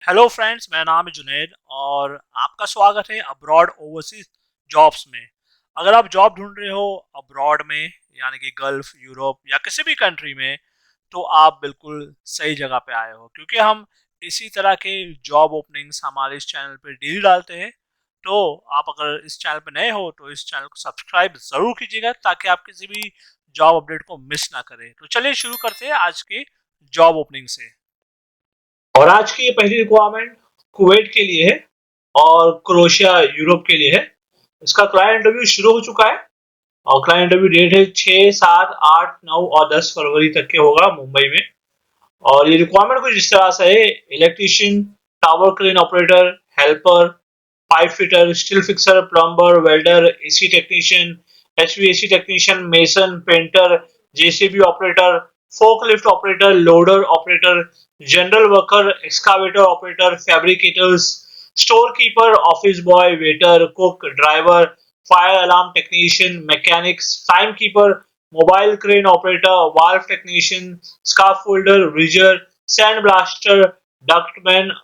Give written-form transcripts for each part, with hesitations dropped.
Hello friends, मेरा नाम है जुनैद और आपका स्वागत है अब्रॉड ओवरसीज जॉब्स में। अगर आप जॉब ढूंढ रहे हो अब्रॉड में, यानी कि गल्फ, यूरोप या किसी भी कंट्री में, तो आप बिल्कुल सही जगह पे आए हो, क्योंकि हम इसी तरह के जॉब ओपनिंग्स हमारे इस चैनल पे डेली डालते हैं। तो आप अगर इस चैनल पे नए हो तो इस चैनल को सब्सक्राइब जरूर कीजिएगा, ताकि आप किसी भी जॉब अपडेट को मिस ना करें। तो चलिए शुरू करते हैं आज के जॉब ओपनिंग से। और आज की ये पहली रिक्वायरमेंट कुवैत के लिए है और क्रोएशिया यूरोप के लिए है। इसका क्लाइंट इंटरव्यू शुरू हो चुका है और क्लाइंट इंटरव्यू डेट है 6, 7, 8, 9 और 10 फरवरी तक के होगा मुंबई में। और ये रिक्वायरमेंट कुछ इस तरह से है: electrician, tower crane operator, helper, pipe fitter, steel fixer, plumber, welder, AC technician, HVAC technician, mason, painter, JCB operator, forklift operator, loader operator, general worker, excavator operator, fabricators, store keeper, office boy, waiter, cook, driver, fire alarm technician, mechanics, time keeper, mobile crane operator, valve technician, scaffolder, rigger, sand blaster, ductman,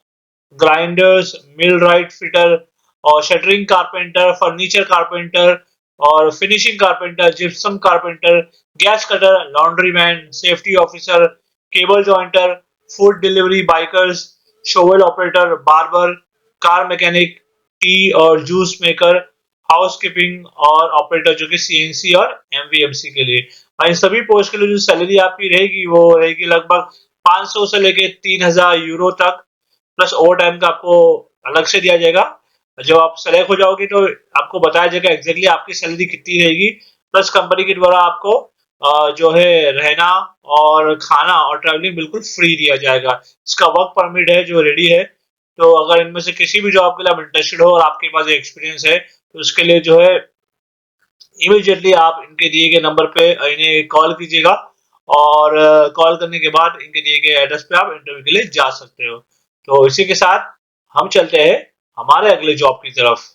grinders, millwright fitter और shuttering carpenter, furniture carpenter और finishing carpenter, gypsum carpenter, gas cutter, laundry man, safety officer, cable jointer, food delivery bikers, shovel operator, barber, car mechanic, T और juice maker, house keeping और operator जो कि CNC और एमवीएमसी के लिए। और इन सभी पोस्ट के लिए जो सैलरी आपकी रहेगी वो रहेगी लगभग 500 से लेके 3000 यूरो तक, प्लस ओवर टाइम का आपको अलग से दिया जाएगा। जब आप सेलेक्ट हो जाओगे तो आपको बताया जाएगा एग्जैक्टली आपकी सैलरी कितनी रहेगी। प्लस कंपनी के द्वारा आपको जो है रहना और खाना और ट्रैवलिंग बिल्कुल फ्री दिया जाएगा। इसका वर्क परमिट है जो रेडी है। तो अगर इनमें से किसी भी जॉब के लिए आप इंटरेस्टेड हो और आपके पास एक्सपीरियंस है तो उसके लिए जो है इमीडिएटली आप इनके दिए गए नंबर पे इन्हें कॉल कीजिएगा और कॉल करने के बाद इनके दिए गए एड्रेस पे आप इंटरव्यू के लिए जा सकते हो। तो इसी के साथ हम चलते हैं हमारे अगले जॉब की तरफ।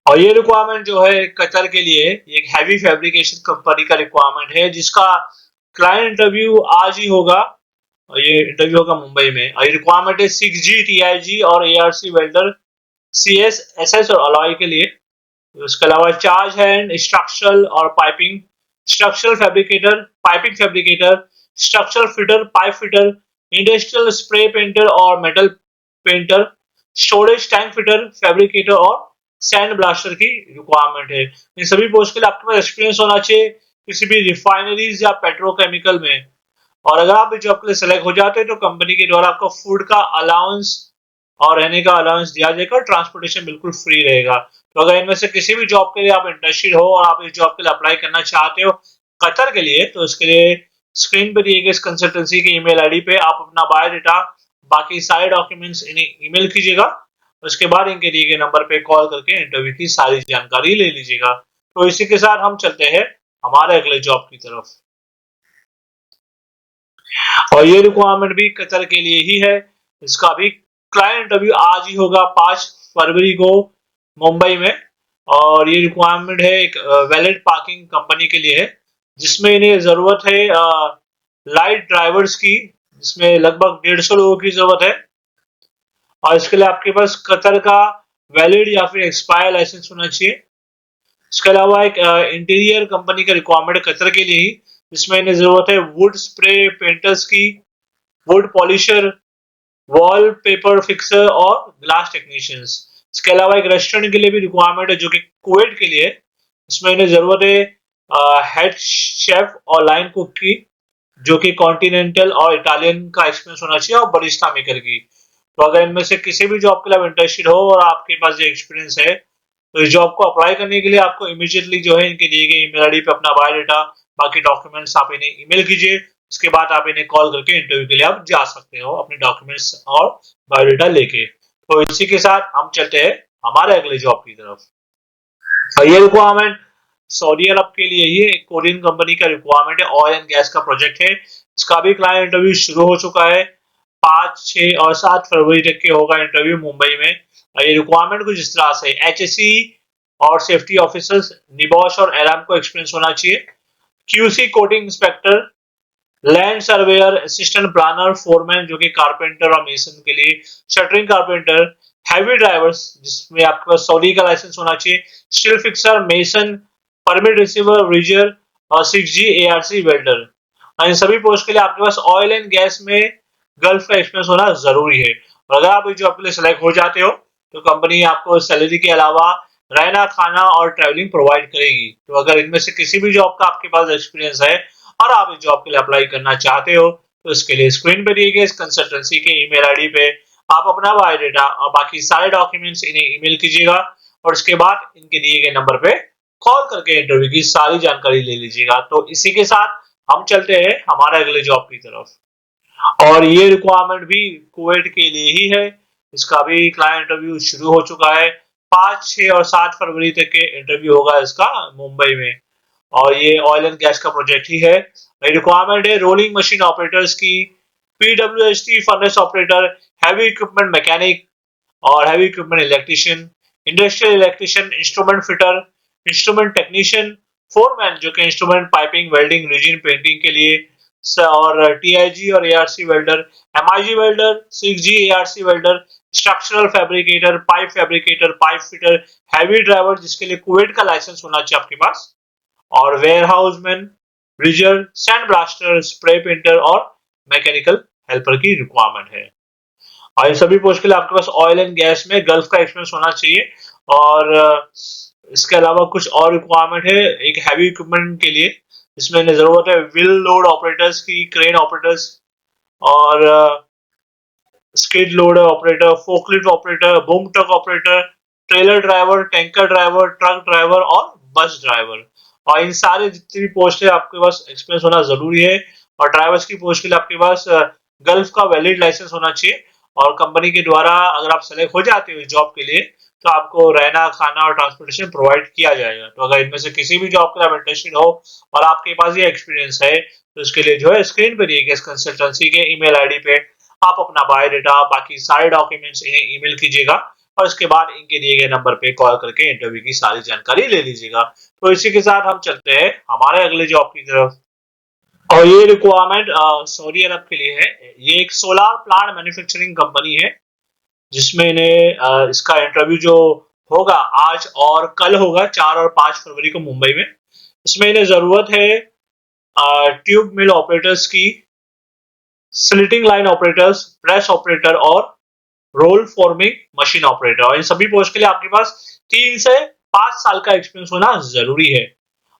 और ये रिक्वायरमेंट जो है कतर के लिए एक हैवी फैब्रिकेशन कंपनी का रिक्वायरमेंट है, जिसका क्लाइंट इंटरव्यू आज ही होगा। और ये इंटरव्यू होगा मुंबई में। और ये रिक्वायरमेंट है 6G, TIG और ARC वेल्डर, CS, SS और अलॉय के लिए। उसके अलावा चार्ज हैंड, स्ट्रक्चरल और piping, structural fabricator, piping fabricator, structural fitter, pipe fitter, industrial spray painter और metal painter, storage tank fitter, fabricator और सैंड ब्लास्टर की रिक्वायरमेंट है। इन सभी पोस्ट के लिए आपके पास एक्सपीरियंस होना चाहिए किसी भी रिफाइनरीज या पेट्रोकेमिकल में। और अगर आप इस जॉब के लिए सेलेक्ट हो जाते हैं तो कंपनी के द्वारा आपको फूड का अलाउंस और रहने का अलाउंस दिया जाएगा और ट्रांसपोर्टेशन बिल्कुल फ्री रहेगा। तो अगर इनमें से किसी भी जॉब के लिए आप इंटरेस्टेड हो और आप इस जॉब के लिए अप्लाई करना चाहते हो कतर के लिए, तो इसके लिए स्क्रीन पर दिए गए इस कंसल्टेंसी के ईमेल आईडी पे आप अपना बायोडाटा, बाकी सारे डॉक्यूमेंट्स इन्हें ईमेल कीजिएगा। उसके बाद इनके दिए गए नंबर पे कॉल करके इंटरव्यू की सारी जानकारी ले लीजिएगा। तो इसी के साथ हम चलते हैं हमारे अगले जॉब की तरफ। और ये रिक्वायरमेंट भी कतर के लिए ही है। इसका भी क्लाइंट इंटरव्यू आज ही होगा 5 फरवरी को मुंबई में। और ये रिक्वायरमेंट है एक वैलिड पार्किंग कंपनी के लिए है, जिसमें इन्हें जरूरत है लाइट ड्राइवर्स की, जिसमें लगभग 150 लोगों की जरूरत है। और इसके लिए आपके पास कतर का वैलिड या फिर एक्सपायर लाइसेंस होना चाहिए। इसके अलावा एक इंटीरियर कंपनी का रिक्वायरमेंट है कतर के लिए ही, जिसमें इन्हें जरूरत है वुड स्प्रे पेंटर्स की, would polisher, wall paper fixer और ग्लास टेक्नीशियंस। इसके अलावा एक रेस्टोरेंट के लिए भी रिक्वायरमेंट है जो कि कुवैत के लिए। इसमें इन्हें जरूरत है हेड शेफ और लाइन कुक की, जो कि कॉन्टिनेंटल और इटालियन का एक्सपीरियंस होना चाहिए, और बरिस्टा मेकर की। तो अगर इनमें से किसी भी जॉब के लिए इंटरेस्टेड हो और आपके पास ये एक्सपीरियंस है तो इस जॉब को अप्लाई करने के लिए आपको इमीडिएटली जो है इनके दिए गए ईमेल आईडी पे अपना बायोडाटा, बाकी डॉक्यूमेंट्स आप इन्हें ईमेल कीजिए। उसके बाद आप इन्हें कॉल करके इंटरव्यू के लिए आप जा सकते हो अपने डॉक्यूमेंट्स और बायोडाटा लेके। तो इसी के साथ हम चलते हैं हमारे अगले जॉब की तरफ। और ये रिक्वायरमेंट सऊदी अरब के लिए ही एक कोरियन कंपनी का रिक्वायरमेंट है, ऑयल एंड गैस का प्रोजेक्ट है। इसका भी क्लाइंट इंटरव्यू शुरू हो चुका है। 5, 6 और 7 फरवरी तक के होगा इंटरव्यू मुंबई में। और ये रिक्वायरमेंट कुछ इस तरह से: एचएससी और सेफ्टी ऑफिसर्स, निबॉश और एराम को एक्सपीरियंस होना चाहिए। QC coating inspector, land surveyor, assistant planner, foreman जो कि कारपेंटर और मेसन के लिए, शटरिंग कारपेंटर, हैवी ड्राइवर्स जिसमें आपके पास सऊदी का लाइसेंस होना चाहिए, steel fixer, mason, permit receiver, rigger और 6G ARC वेल्डर। और इन सभी पोस्ट के लिए आपके पास ऑयल एंड गैस में गल्फ का एक्सपीरियंस होना जरूरी है। और अगर आप इस जॉब के लिए सेलेक्ट हो जाते हो तो कंपनी आपको सैलरी के अलावा रहना, खाना और ट्रैवलिंग प्रोवाइड करेगी। तो अगर इनमें से किसी भी जॉब का आपके पास एक्सपीरियंस है और आप इस जॉब के लिए अप्लाई करना चाहते हो तो इसके लिए स्क्रीन पे दिए गए इस कंसल्टेंसी के ईमेल आईडी पे आप अपना बायोडेटा और बाकी सारे डॉक्यूमेंट्स इन्हें ईमेल कीजिएगा और उसके बाद इनके दिए गए नंबर पे कॉल करके इंटरव्यू की सारी जानकारी ले लीजिएगा। तो इसी के साथ हम चलते हैं हमारे अगले जॉब की तरफ। और ये रिक्वायरमेंट भी कुवैत के लिए ही है। इसका भी क्लाइंट इंटरव्यू शुरू हो चुका है। 5, 6 और 7 फरवरी तक के इंटरव्यू होगा इसका मुंबई में। और ये ऑयल एंड गैस का प्रोजेक्ट ही है। रिक्वायरमेंट है रोलिंग मशीन ऑपरेटर्स की, PWST furnace operator, heavy equipment mechanic और heavy equipment electrician, industrial electrician, instrument fitter, instrument technician, foreman जो कि instrument piping, welding, resin painting के लिए, और TIG और ARC welder, MIG welder, 6G ARC welder, structural fabricator, pipe fitter, heavy driver जिसके लिए Kuwait का लाइसेंस होना चाहिए आपके पास, और वेयर हाउसमैन, ब्रिजर, सैंड ब्लास्टर, स्प्रे पेंटर और मैकेनिकल हेल्पर की रिक्वायरमेंट है। और इन सभी पोस्ट के लिए आपके पास ऑयल एंड गैस में गल्फ का एक्सपीरियंस होना चाहिए। और इसके अलावा कुछ और रिक्वायरमेंट है एक हैवी इक्विपमेंट के लिए, इसमें इन्हें जरूरत है व्हील लोड ऑपरेटर्स की, क्रेन ऑपरेटर्स और skid load operator, forklift operator, boom truck operator, trailer driver, tanker driver, truck driver और बस ड्राइवर। और इन सारे जितनी भी पोस्ट है आपके पास एक्सपीरियंस होना जरूरी है। और ड्राइवर्स की पोस्ट के लिए आपके पास गल्फ का वैलिड लाइसेंस होना चाहिए। और कंपनी के द्वारा अगर आप सेलेक्ट हो जाते हो इस जॉब के लिए तो आपको रहना, खाना और ट्रांसपोर्टेशन प्रोवाइड किया जाएगा। तो अगर इनमें से किसी भी जॉब के लिए आप इंटरेस्टेड हो और आपके पास ये एक्सपीरियंस है तो इसके लिए जो है स्क्रीन पर दिए गए इस कंसल्टेंसी के ईमेल आईडी पे आप अपना बायोडेटा, बाकी सारे डॉक्यूमेंट्स इन्हें ईमेल कीजिएगा और इसके बाद इनके दिए गए नंबर पे कॉल करके इंटरव्यू की सारी जानकारी ले लीजिएगा। तो इसी के साथ हम चलते हैं हमारे अगले जॉब की तरफ। और ये रिक्वायरमेंट सऊदी अरब के लिए है। ये एक सोलार प्लांट मैन्युफैक्चरिंग कंपनी है जिसमें इन्हें इसका इंटरव्यू जो होगा आज और कल होगा, 4 और 5 फरवरी को मुंबई में। इसमें इन्हें जरूरत है ट्यूब मिल ऑपरेटर्स की, slitting line operators, press operator और रोल फॉर्मिंग मशीन ऑपरेटर। और इन सभी पोस्ट के लिए आपके पास 3 से 5 साल का एक्सपीरियंस होना जरूरी है।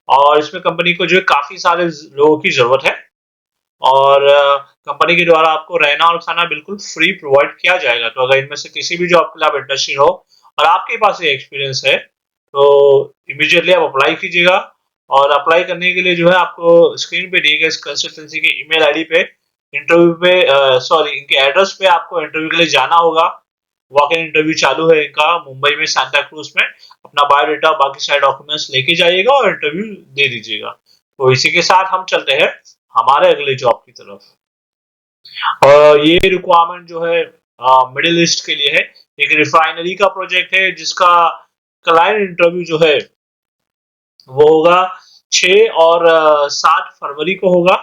और इसमें कंपनी को जो है काफी सारे लोगों की जरूरत है। और कंपनी के द्वारा आपको रहना और खाना बिल्कुल फ्री प्रोवाइड किया जाएगा। तो अगर इनमें से किसी भी जॉब के लिए आप इंटरेस्टेड हो और आपके पास ये एक्सपीरियंस है तो इमीडिएटली आप अप्लाई कीजिएगा। और अप्लाई करने के लिए जो है आपको स्क्रीन पे दिए गए इस कंसल्टेंसी के ईमेल आईडी पे इंटरव्यू पे सॉरी इनके एड्रेस पे आपको इंटरव्यू के लिए जाना होगा। वॉक इन इंटरव्यू चालू है इनका मुंबई में सांता क्रूज में। अपना बायोडेटा, बाकी सारे डॉक्यूमेंट्स लेके जाइएगा और इंटरव्यू दे दीजिएगा। तो इसी के साथ हम चलते हैं हमारे अगले जॉब की तरफ। ये रिक्वायरमेंट जो है मिडिल ईस्ट के लिए है। एक रिफाइनरी का प्रोजेक्ट है जिसका क्लाइंट इंटरव्यू जो है वो होगा 6 और 7 फरवरी को होगा।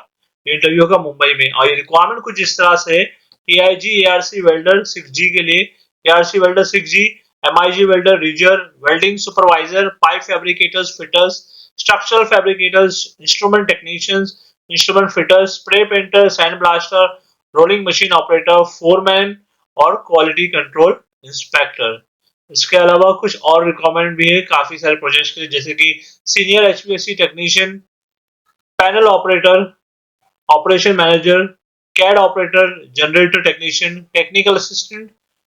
ये इंटरव्यू होगा मुंबई में। और ये रिक्वायरमेंट कुछ इस तरह से TIG ARC वेल्डर 6G के लिए, ARC welder 6G, MIG welder, rigger, welding supervisor, pipe fabricators, fitters, structural fabricators, instrument technicians, instrument fitters, spray painter, sand blaster, rolling machine operator, foreman और क्वालिटी कंट्रोल इंस्पेक्टर। इसके अलावा कुछ और requirement भी है काफी सारे प्रोजेक्ट्स के लिए, जैसे कि senior HVAC technician, panel operator, operation manager, CAD operator, generator technician, technical assistant,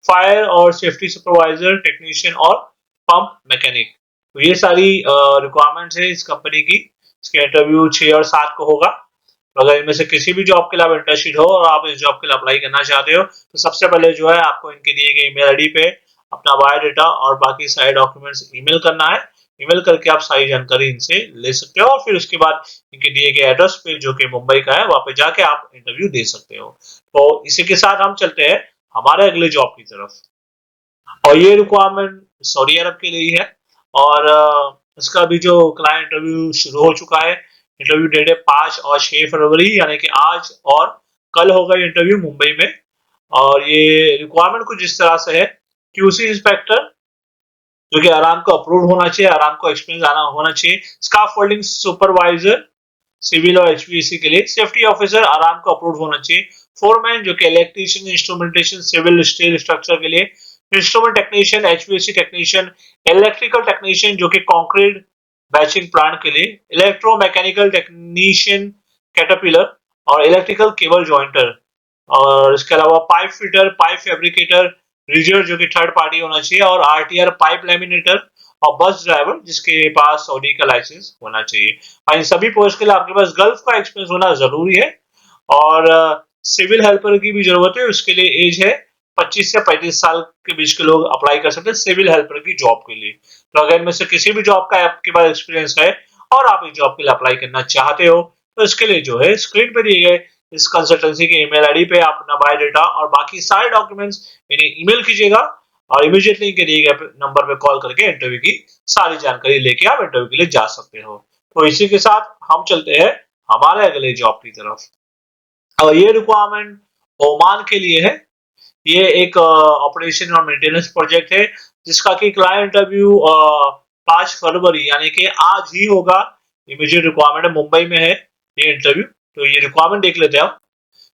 fire और सेफ्टी सुपरवाइजर टेक्नीशियन और पंप मैकेनिक। तो ये सारी रिक्वायरमेंट्स है इस कंपनी की। इसके इंटरव्यू 6 और 7 को होगा। तो अगर इनमें से किसी भी जॉब के लिए आप इंटरेस्टेड हो और आप इस जॉब के लिए अप्लाई करना चाहते हो तो सबसे पहले जो है आपको इनके दिए गए ईमेल आईडी पे अपना बायोडेटा और बाकी सारे डॉक्यूमेंट्स ईमेल करना है। ईमेल करके आप सारी जानकारी इनसे ले सकते हो और फिर उसके बाद इनके दिए गए एड्रेस पे जो कि मुंबई का है वहां पे जाके आप इंटरव्यू दे सकते हो। तो इसी के साथ हम चलते हैं हमारे अगले जॉब की तरफ। और ये रिक्वायरमेंट सऊदी अरब के लिए ही है। और इसका भी जो क्लाइंट इंटरव्यू शुरू हो चुका है। इंटरव्यू डेट है 5 और 6 फरवरी, यानी कि आज और कल होगा ये इंटरव्यू मुंबई में। और ये रिक्वायरमेंट कुछ इस तरह से है, क्यूसी इंस्पेक्टर जो कि आराम को अप्रूव होना चाहिए, आराम को एक्सपीरियंस आना होना चाहिए, स्काफ फोल्डिंग सुपरवाइजर सिविल और एचवीएसी के लिए, सेफ्टी ऑफिसर आराम को अप्रूव होना चाहिए, फोरमैन जो कि electrician instrumentation civil steel structure के लिए, instrument technician HVAC technician, electrical technician जो कि कंक्रीट बैचिंग प्लांट के लिए, इलेक्ट्रोमैकेनिकल टेक्नीशियन कैटरपिलर और इलेक्ट्रिकल केबल जॉइंटर, और इसके अलावा pipe fitter, pipe fabricator, rigger जो कि थर्ड पार्टी होना चाहिए, और आरटीआर पाइप लैमिनेटर, और बस ड्राइवर जिसके पास सऊदी का लाइसेंस होना चाहिए। और इन सभी पोस्ट के लिए आपके पास गल्फ का एक्सपीरियंस होना जरूरी है। और सिविल हेल्पर की भी जरूरत है, उसके लिए एज है 25 से 35 साल के बीच के लोग अप्लाई कर सकते हैं सिविल हेल्पर की जॉब के लिए। तो अगर इनमें से किसी भी जॉब का आपके पास एक्सपीरियंस है और आप इस जॉब के लिए अप्लाई करना चाहते हो, तो इसके लिए जो है स्क्रीन पे दिए गए इस कंसल्टेंसी के ईमेल आईडी पे आप अपना बायोडाटा और बाकी सारे डॉक्यूमेंट्स इन्हें ईमेल कीजिएगा और इमीडिएटली इनके दिए गए नंबर पे कॉल करके इंटरव्यू की सारी जानकारी लेके आप इंटरव्यू के लिए जा सकते हो। तो इसी के साथ हम चलते हैं हमारे अगले जॉब की तरफ। और ये रिक्वायरमेंट ओमान के लिए है। ये एक ऑपरेशन और मेंटेनेंस प्रोजेक्ट है जिसका कि क्लाइंट इंटरव्यू 5 फरवरी यानी कि आज ही होगा। इमीडिएट रिक्वायरमेंट है, मुंबई में है ये इंटरव्यू। तो ये रिक्वायरमेंट देख लेते हैं हम।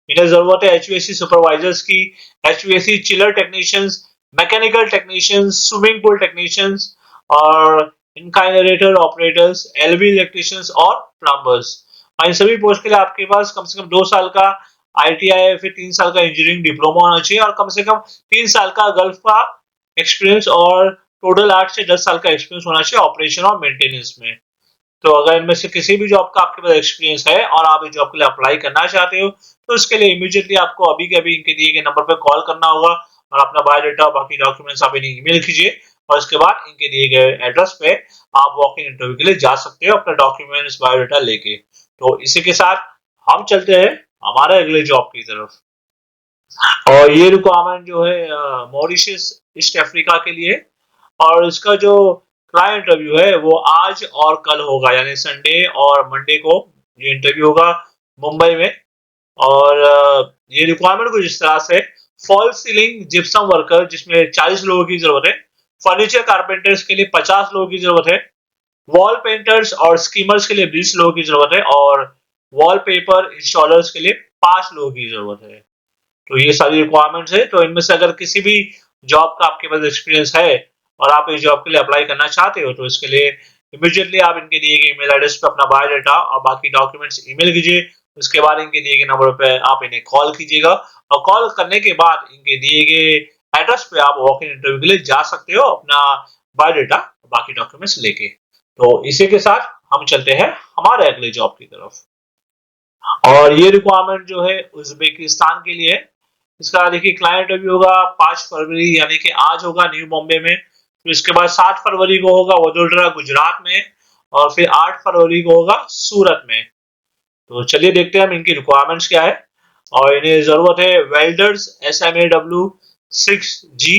इन्हें जरूरत है एचवीएसी सुपरवाइजर्स की, HVAC chiller technicians, mechanical technicians, swimming pool technicians और इनकाइनरेटर ऑपरेटर्स, एलवी इलेक्ट्रिशियंस और प्लम्बर्स। इन सभी पोस्ट के लिए आपके पास कम से कम 2 साल का आईटीआई फिर 3 साल का इंजीनियरिंग डिप्लोमा होना चाहिए और कम से कम 3 साल का गल्फ का एक्सपीरियंस और टोटल 8 से 10 साल का एक्सपीरियंस होना चाहिए ऑपरेशन और मेंटेनेंस में। तो अगर इनमें से किसी भी जॉब का आपके पास एक्सपीरियंस है और आप इस जॉब के लिए अप्लाई करना चाहते हो, तो इसके लिए इमीडिएटली आपको अभी के अभी इनके दिए गए नंबर पर कॉल करना होगा और अपना बायोडाटा और बाकी डॉक्यूमेंट्स आप इन्हें ईमेल कीजिए और इसके बाद इनके दिए गए एड्रेस पे आप वॉक इन इंटरव्यू के लिए जा सकते हो अपना डॉक्यूमेंट्स बायोडाटा लेके। तो इसी के साथ हम चलते हैं हमारे अगले जॉब की तरफ। और ये रिक्वायरमेंट जो है मॉरिशस ईस्ट अफ्रीका के लिए, और इसका जो क्लाइंट इंटरव्यू है वो आज और कल होगा, यानी संडे और मंडे को ये इंटरव्यू होगा मुंबई में। और ये रिक्वायरमेंट कुछ इस तरह से, फॉल सीलिंग जिप्सम वर्कर जिसमें 40 लोगों की जरूरत है, फर्नीचर कारपेंटर्स के लिए 50 लोगों की जरूरत है, वॉल पेंटर्स और स्कीमर्स के लिए 20 लोगों की जरूरत है और वॉल पेपर इंस्टॉलर्स के लिए 5 लोगों की जरूरत है। तो ये सारी रिक्वायरमेंट्स है। तो इनमें से अगर किसी भी जॉब का आपके पास एक्सपीरियंस है और आप इस जॉब के लिए अप्लाई करना चाहते हो, तो इसके लिए इमीडिएटली आप इनके दिए गए ईमेल एड्रेस पे अपना बायोडाटा और बाकी डॉक्यूमेंट्स ईमेल कीजिए। उसके बाद इनके दिए गए नंबर पे आप इन्हें कॉल कीजिएगा और कॉल करने के बाद इनके दिए गए एड्रेस पे आप वॉक इन इंटरव्यू के लिए जा सकते हो अपना बायोडाटा बाकी डॉक्यूमेंट्स लेके। तो इसी के साथ हम चलते हैं हमारे अगले जॉब की तरफ। और ये रिक्वायरमेंट जो है उज्बेकिस्तान के लिए है। इसका देखिए क्लाइंट अभी होगा 5 फरवरी यानी कि आज होगा न्यू बॉम्बे में, फिर इसके बाद 7 फरवरी को होगा वडोदरा गुजरात में और फिर 8 फरवरी को होगा सूरत में। तो चलिए देखते हैं हम इनकी रिक्वायरमेंट्स क्या है। और इन्हें जरूरत है welders SMAW 6G,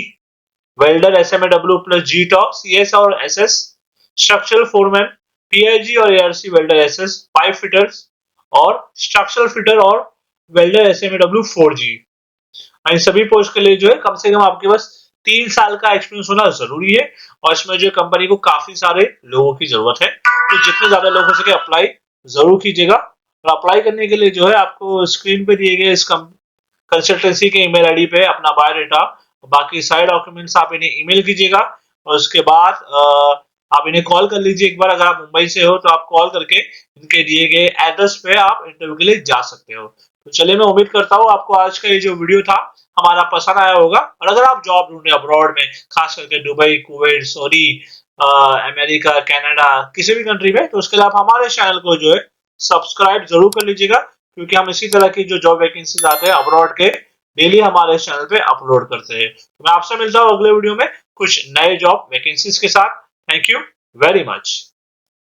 welder SMAW plus G top CS और SS, स्ट्रक्चरल फोरमैन PIG और ARC welder SS, pipe fitters और स्ट्रक्चरल फिटर और वेल्डर SMAW 4G। इन सभी पोस्ट के लिए जो है कम से कम आपके पास 3 साल का एक्सपीरियंस होना जरूरी है और इसमें जो कंपनी को काफी सारे लोगों की जरूरत है। तो जितने ज्यादा लोग हो सके अप्लाई जरूर कीजिएगा। और अप्लाई करने के लिए जो है आपको स्क्रीन पे दिए गए इस कंसल्टेंसी के ईमेल आईडी पे अपना बायोडाटा बाकी सारे डॉक्यूमेंट्स आप इन्हें ईमेल कीजिएगा और उसके बाद आप इन्हें कॉल कर लीजिए। एक बार अगर आप मुंबई से हो तो आप कॉल करके इनके दिए गए एड्रेस पे आप इंटरव्यू के लिए जा सकते हो। तो चलिए मैं उम्मीद करता हूँ आपको आज का ये जो वीडियो था हमारा पसंद आया होगा। और अगर आप जॉब ढूंढ रहे हैं अब्रॉड में, खास करके Dubai, Kuwait, Saudi, America, Canada, किसी भी कंट्री में, तो उसके लिए आप हमारे चैनल को जो है सब्सक्राइब जरूर कर लीजिएगा क्योंकि हम इसी तरह की जो जॉब वैकेंसीज आते हैं अब्रॉड के डेली हमारे चैनल पे अपलोड करते हैं। तो मैं आपसे मिलता हूँ अगले वीडियो में कुछ नए जॉब वैकेंसीज के साथ। Thank you very much.